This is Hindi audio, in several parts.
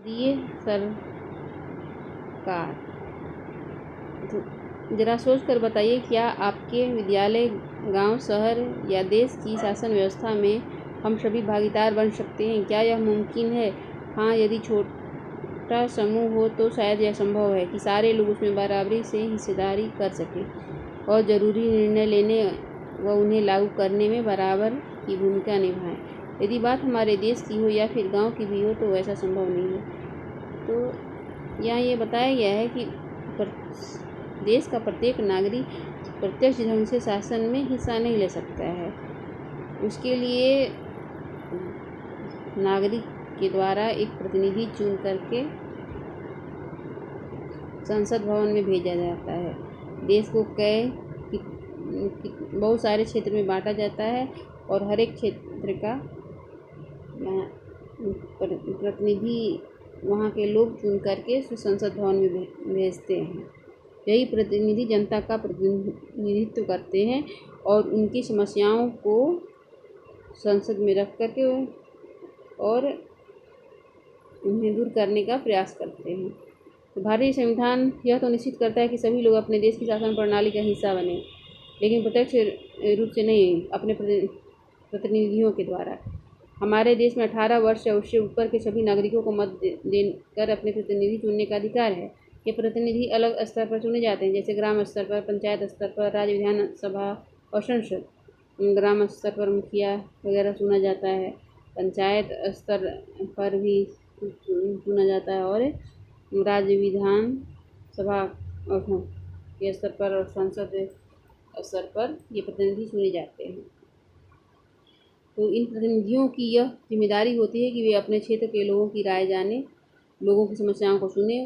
दिए सरकार। जरा सोच कर बताइए, क्या आपके विद्यालय, गांव, शहर या देश की शासन व्यवस्था में हम सभी भागीदार बन सकते हैं? क्या यह मुमकिन है? हाँ, यदि छोटा समूह हो तो शायद यह संभव है कि सारे लोग उसमें बराबरी से हिस्सेदारी कर सकें और ज़रूरी निर्णय लेने व उन्हें लागू करने में बराबर की भूमिका निभाएं। यदि बात हमारे देश की हो या फिर गांव की भी हो तो ऐसा संभव नहीं है। तो यहाँ ये बताया गया है कि देश का प्रत्येक नागरिक प्रत्यक्ष ढंग से शासन में हिस्सा नहीं ले सकता है। उसके लिए नागरिक के द्वारा एक प्रतिनिधि चुन करके संसद भवन में भेजा जाता है। देश को बहुत सारे क्षेत्र में बांटा जाता है और हर एक क्षेत्र का प्रतिनिधि वहाँ के लोग चुन करके संसद भवन में भेजते हैं। यही प्रतिनिधि जनता का प्रतिनिधित्व करते हैं और उनकी समस्याओं को संसद में रख करके और उन्हें दूर करने का प्रयास करते हैं। तो भारतीय संविधान यह तो निश्चित करता है कि सभी लोग अपने देश की शासन प्रणाली का हिस्सा बने, लेकिन प्रत्यक्ष रूप से नहीं, अपने प्रतिनिधियों के द्वारा। हमारे देश में 18 वर्ष या उससे ऊपर के सभी नागरिकों को मत देकर अपने प्रतिनिधि चुनने का अधिकार है। ये प्रतिनिधि अलग स्तर पर चुने जाते हैं, जैसे ग्राम स्तर पर, पंचायत स्तर पर, राज्य विधानसभा और संसद। ग्राम स्तर पर मुखिया वगैरह चुना जाता है, पंचायत स्तर पर भी चुना जाता है और राज्य विधान सभा के स्तर पर और संसद स्तर पर ये प्रतिनिधि चुने जाते हैं। तो इन प्रतिनिधियों की यह जिम्मेदारी होती है कि वे अपने क्षेत्र के लोगों की राय जाने, लोगों की समस्याओं को सुने,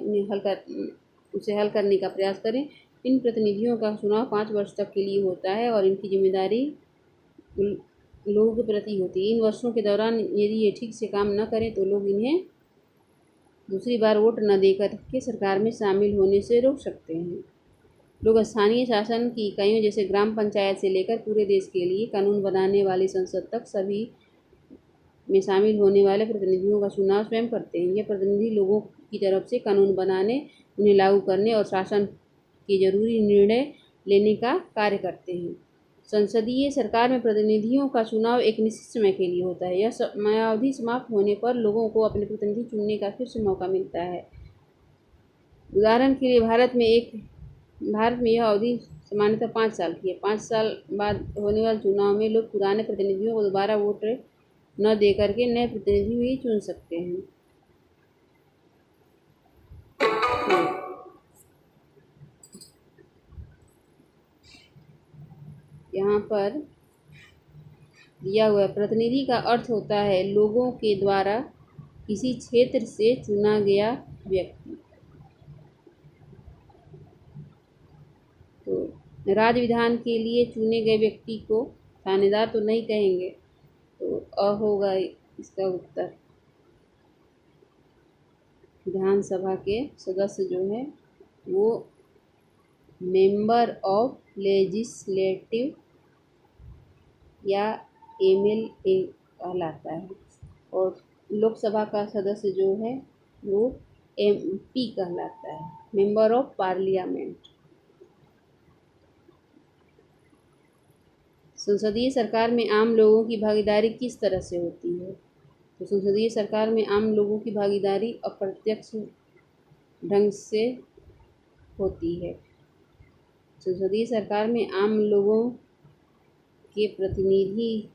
उसे हल करने का प्रयास करें। इन प्रतिनिधियों का चुनाव 5 वर्ष तक के लिए होता है और इनकी जिम्मेदारी लोगों के प्रति होती है। इन वर्षों के दौरान यदि ये ठीक से काम न करें तो लोग इन्हें दूसरी बार वोट न देकर के सरकार में शामिल होने से रोक सकते हैं। लोग स्थानीय शासन की इकाइयों जैसे ग्राम पंचायत से लेकर पूरे देश के लिए कानून बनाने वाली संसद तक सभी में शामिल होने वाले प्रतिनिधियों का चुनाव स्वयं करते हैं। ये प्रतिनिधि लोगों की तरफ से कानून बनाने, उन्हें लागू करने और शासन के जरूरी निर्णय लेने का कार्य करते हैं। संसदीय सरकार में प्रतिनिधियों का चुनाव एक निश्चित समय के लिए होता है। यह समयावधि समाप्त होने पर लोगों को अपने प्रतिनिधि चुनने का फिर से मौका मिलता है। उदाहरण के लिए भारत में यह अवधि सामान्यतः 5 साल की है। 5 साल बाद होने वाले चुनाव में लोग पुराने प्रतिनिधियों को दोबारा वोट न दे करके नए प्रतिनिधि भी चुन सकते हैं। यहाँ पर दिया हुआ प्रतिनिधि का अर्थ होता है लोगों के द्वारा किसी क्षेत्र से चुना गया व्यक्ति। तो राज्य विधान के लिए चुने गए व्यक्ति को थानेदार तो नहीं कहेंगे, तो अ होगा इसका उत्तर। विधानसभा के सदस्य जो है वो मेंबर ऑफ लेजिस्लेटिव या MLA कहलाता है और लोकसभा का सदस्य जो है वो MP कहलाता है, मेंबर ऑफ पार्लियामेंट। संसदीय सरकार में आम लोगों की भागीदारी किस तरह से होती है? तो संसदीय सरकार में आम लोगों की भागीदारी अप्रत्यक्ष ढंग से होती है। संसदीय सरकार में आम लोगों के प्रतिनिधि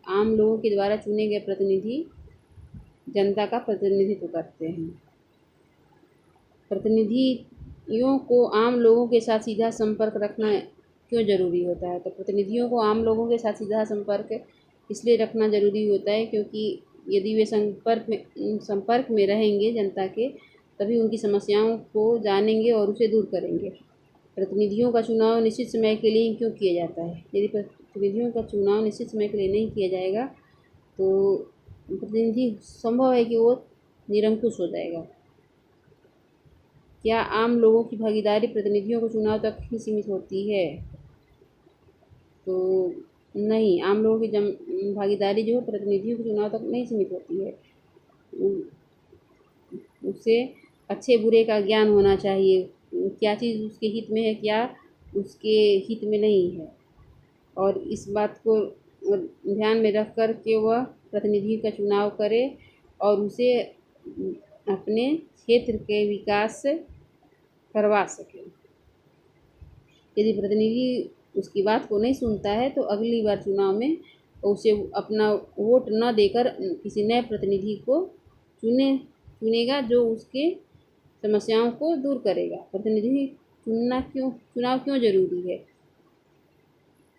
आम लोगों के द्वारा चुने गए प्रतिनिधि जनता का प्रतिनिधित्व करते हैं। प्रतिनिधियों को आम लोगों के साथ सीधा संपर्क रखना क्यों ज़रूरी होता है? तो प्रतिनिधियों को आम लोगों के साथ सीधा संपर्क इसलिए रखना ज़रूरी होता है क्योंकि यदि वे संपर्क में रहेंगे जनता के, तभी उनकी समस्याओं को जानेंगे और उसे दूर करेंगे। प्रतिनिधियों का चुनाव निश्चित समय के लिए क्यों किया जाता है? यदि प्रतिनिधियों का चुनाव निश्चित समय के लिए नहीं किया जाएगा तो प्रतिनिधि संभव है कि वो निरंकुश हो जाएगा। क्या आम लोगों की भागीदारी प्रतिनिधियों को चुनाव तक ही सीमित होती है? तो नहीं, आम लोगों की भागीदारी जो है प्रतिनिधियों के चुनाव तक नहीं सीमित होती है। उसे अच्छे बुरे का ज्ञान होना चाहिए, क्या चीज़ उसके हित में है, क्या उसके हित में नहीं है, और इस बात को ध्यान में रख कर के वह प्रतिनिधि का चुनाव करे और उसे अपने क्षेत्र के विकास करवा सके। यदि प्रतिनिधि उसकी बात को नहीं सुनता है तो अगली बार चुनाव में उसे अपना वोट न देकर किसी नए प्रतिनिधि को चुनेगा जो उसके समस्याओं को दूर करेगा। प्रतिनिधि चुनाव क्यों ज़रूरी है?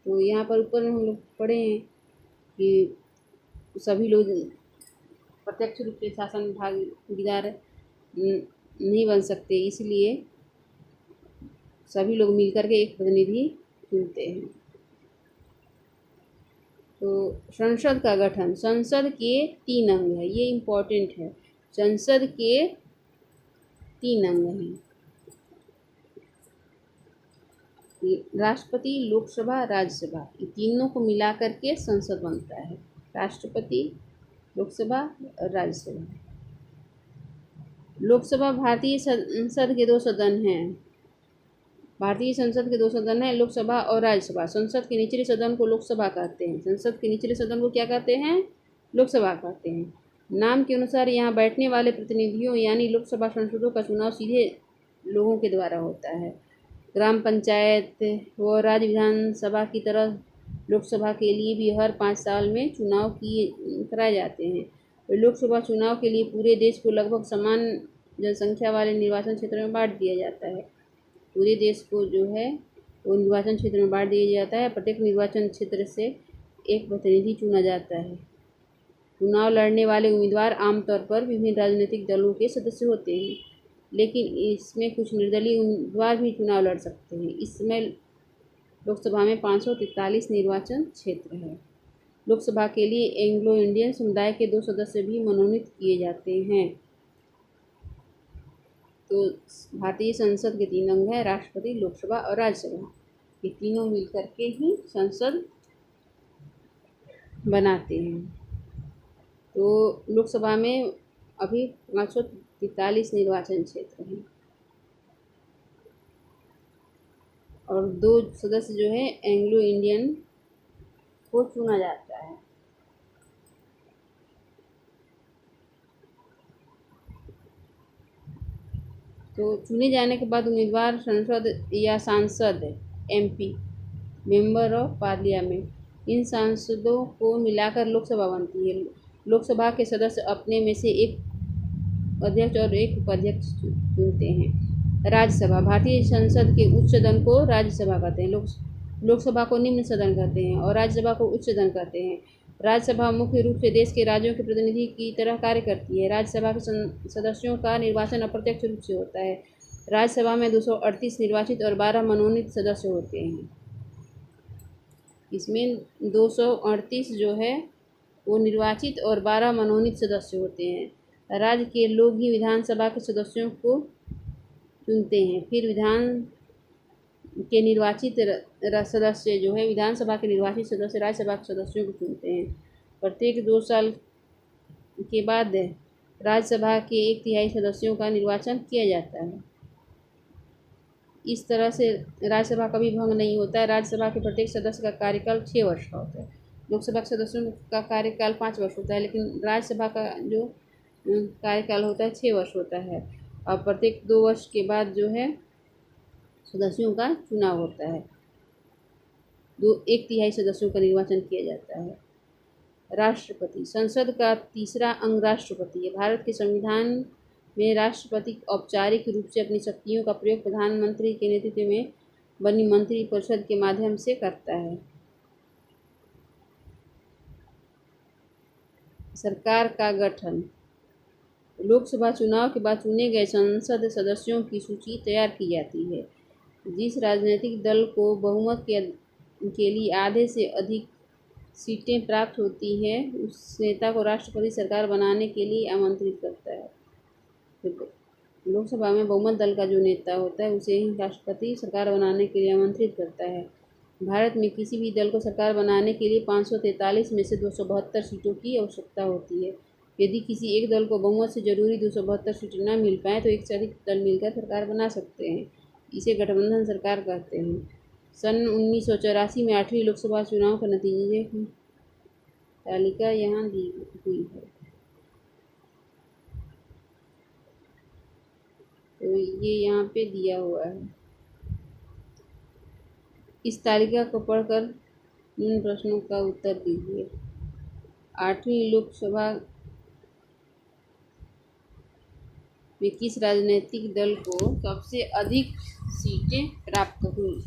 तो यहाँ पर ऊपर हम लोग पढ़े हैं कि सभी लोग प्रत्यक्ष रूप से शासन भागीदार नहीं बन सकते, इसलिए सभी लोग मिलकर के एक प्रतिनिधि चुनते हैं। तो संसद का गठन, संसद के 3 अंग है, ये इम्पोर्टेंट है। संसद के 3 अंग हैं, राष्ट्रपति, लोकसभा, राज्यसभा। ये तीनों को मिला करके संसद बनता है, राष्ट्रपति, लोकसभा और राज्यसभा। लोकसभा भारतीय संसद के 2 सदन हैं। भारतीय संसद के 2 सदन हैं, लोकसभा और राज्यसभा। संसद के निचले सदन को लोकसभा कहते हैं। संसद के निचले सदन को क्या कहते हैं? लोकसभा कहते हैं। नाम के अनुसार यहाँ बैठने वाले प्रतिनिधियों यानी लोकसभा सांसदों का चुनाव सीधे लोगों के द्वारा होता है। ग्राम पंचायत व राज्य विधानसभा की तरह लोकसभा के लिए भी हर 5 साल में चुनाव कराए जाते हैं। लोकसभा चुनाव के लिए पूरे देश को लगभग समान जनसंख्या वाले निर्वाचन क्षेत्र में बांट दिया जाता है। पूरे देश को जो है वो निर्वाचन क्षेत्र में बांट दिया जाता है। प्रत्येक निर्वाचन क्षेत्र से एक प्रतिनिधि चुना जाता है। चुनाव लड़ने वाले उम्मीदवार आमतौर पर विभिन्न राजनीतिक दलों के सदस्य होते हैं, लेकिन इसमें कुछ निर्दलीय उम्मीदवार भी चुनाव लड़ सकते हैं। इस समय लोकसभा में 543 निर्वाचन क्षेत्र है। लोकसभा के लिए एंग्लो इंडियन समुदाय के 2 सदस्य भी मनोनीत किए जाते हैं। तो भारतीय संसद के 3 अंग हैं, राष्ट्रपति, लोकसभा और राज्यसभा। ये तीनों मिलकर के ही संसद बनाते हैं। तो लोकसभा में अभी 543 निर्वाचन क्षेत्र हैं और 2 सदस्य जो है एंग्लो इंडियन को चुना जाता है। तो चुने जाने के बाद उम्मीदवार संसद या सांसद MP, मेंबर ऑफ पार्लियामेंट, इन सांसदों को मिलाकर लोकसभा बनती है। लोकसभा के सदस्य अपने में से एक अध्यक्ष और एक उपाध्यक्ष चुनते हैं। राज्यसभा, भारतीय संसद के उच्च सदन को राज्यसभा कहते हैं। लोकसभा को निम्न सदन कहते हैं और राज्यसभा को उच्च सदन कहते हैं। राज्यसभा मुख्य रूप से देश के राज्यों के प्रतिनिधि की तरह कार्य करती है। राज्यसभा के सदस्यों का निर्वाचन अप्रत्यक्ष रूप से होता है। राज्यसभा में 238 निर्वाचित और 12 मनोनीत सदस्य होते हैं। इसमें 238 जो है वो निर्वाचित और 12 मनोनीत सदस्य होते हैं। राज्य के लोग ही विधानसभा के सदस्यों को चुनते हैं। फिर विधान के निर्वाचित सदस्य जो है विधानसभा के निर्वाचित सदस्य राज्यसभा के सदस्यों को चुनते हैं। प्रत्येक 2 साल के बाद राज्यसभा के 1/3 सदस्यों का निर्वाचन किया जाता है। इस तरह से राज्यसभा का भी भंग नहीं होता है। राज्यसभा के प्रत्येक सदस्य का कार्यकाल 6 वर्ष का होता है। लोकसभा के सदस्यों का कार्यकाल 5 वर्ष होता है, लेकिन राज्यसभा का जो कार्यकाल होता है 6 वर्ष होता है। और प्रत्येक 2 वर्ष के बाद जो है सदस्यों का चुनाव होता है। 1/3 सदस्यों का निर्वाचन किया जाता है। राष्ट्रपति, संसद का तीसरा अंग राष्ट्रपति है। भारत के संविधान में राष्ट्रपति औपचारिक रूप से अपनी शक्तियों का प्रयोग प्रधानमंत्री के नेतृत्व में बनी मंत्रिपरिषद के माध्यम से करता है। सरकार का गठन, लोकसभा चुनाव के बाद चुने गए संसद सदस्यों की सूची तैयार की जाती है। जिस राजनीतिक दल को बहुमत के लिए आधे से अधिक सीटें प्राप्त होती हैं उस नेता को राष्ट्रपति सरकार बनाने के लिए आमंत्रित करता है। लोकसभा में बहुमत दल का जो नेता होता है उसे ही राष्ट्रपति सरकार बनाने के लिए आमंत्रित करता है। भारत में किसी भी दल को सरकार बनाने के लिए 543 में से 272 सीटों की आवश्यकता होती है। यदि किसी एक दल को बहुमत से जरूरी 272 सीटें न मिल पाएँ तो एक से अधिक दल मिलकर सरकार बना सकते हैं। इसे गठबंधन सरकार कहते हैं। सन 1984 में 8वीं लोकसभा चुनाव के नतीजे की तालिका यहाँ दी हुई है। तो ये यहाँ पे दिया हुआ है। इस तालिका को पढ़कर निम्न प्रश्नों का उत्तर दीजिए। 8वीं लोकसभा में किस राजनीतिक दल को सबसे अधिक सीटें प्राप्त हुई?